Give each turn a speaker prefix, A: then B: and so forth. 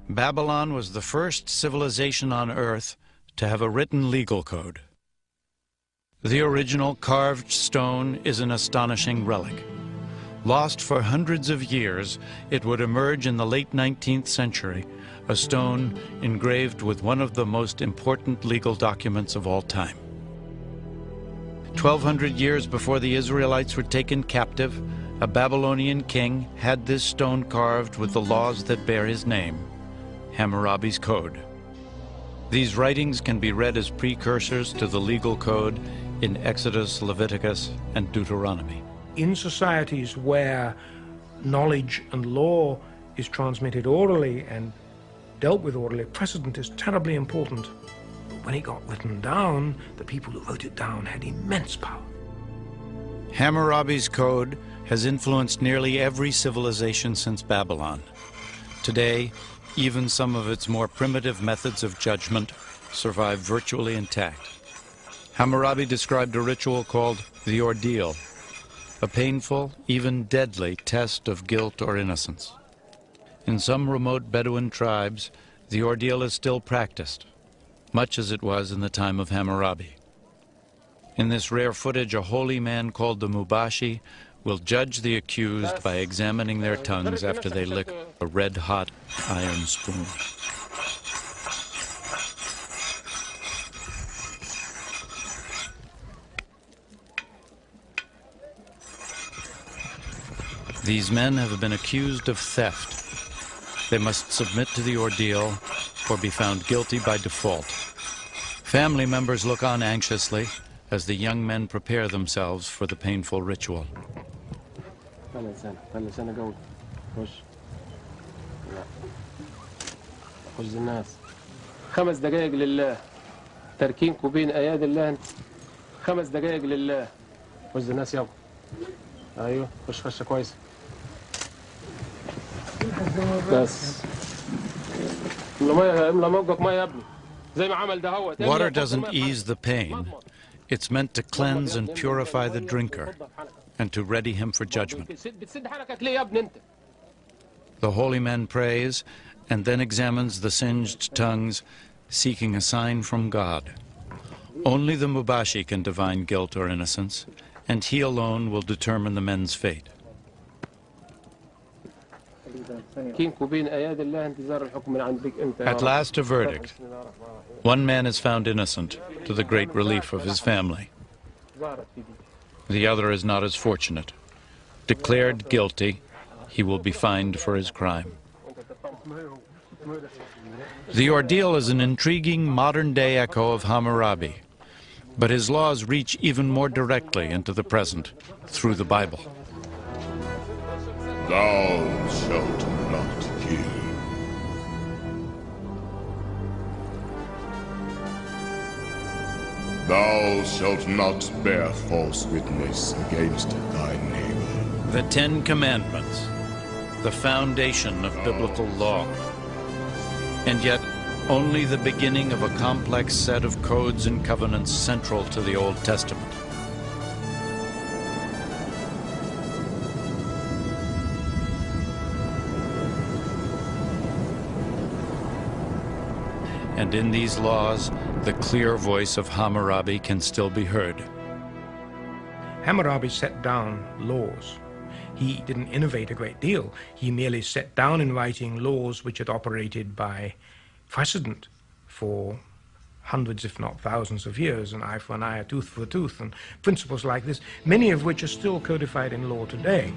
A: Babylon was the first civilization on Earth to have a written legal code. The original carved stone is an astonishing relic. Lost for hundreds of years, it would emerge in the late 19th century, a stone engraved with one of the most important legal documents of all time. 1,200 years before the Israelites were taken captive, a Babylonian king had this stone carved with the laws that bear his name, Hammurabi's Code. These writings can be read as precursors to the legal code in Exodus, Leviticus, and Deuteronomy.
B: In societies where knowledge and law is transmitted orally and dealt with orally, precedent is terribly important. But when it got written down, the people who wrote it down had immense power.
A: Hammurabi's Code has influenced nearly every civilization since Babylon. Today, even some of its more primitive methods of judgment survive virtually intact. Hammaurabi described a ritual called the ordeal, a painful, even deadly test of guilt or innocence. In some remote Bedouin tribes, the ordeal is still practiced, much as it was in the time of Hammaurabi. In this rare footage, a holy man called the Mubashi will judge the accused by examining their tongues after they lick a red-hot iron spoon. These men have been accused of theft. They must submit to the ordeal or be found guilty by default. Family members look on anxiously as the young men prepare themselves for the painful ritual. Water doesn't ease the pain. It's meant to cleanse and purify the drinker and to ready him for judgment. The holy man prays and then examines the singed tongues, seeking a sign from God. Only the Mubashi can divine guilt or innocence, and he alone will determine the men's fate. At last, a verdict. One man is found innocent, to the great relief of his family. The other is not as fortunate. Declared guilty, he will be fined for his crime. The ordeal is an intriguing modern-day echo of Hammaurabi, but his laws reach even more directly into the present through the Bible.
C: Thou shalt not kill. Thou shalt not bear false witness against thy neighbor.
A: The Ten Commandments, the foundation of biblical law, and yet only the beginning of a complex set of codes and covenants central to the Old Testament. And in these laws, the clear voice of Hammaurabi can still be heard.
B: Hammaurabi set down laws. He didn't innovate a great deal. He merely set down in writing laws which had operated by precedent for hundreds, if not thousands of years, an eye for an eye, a tooth for a tooth, and principles like this, many of which are still codified in law today.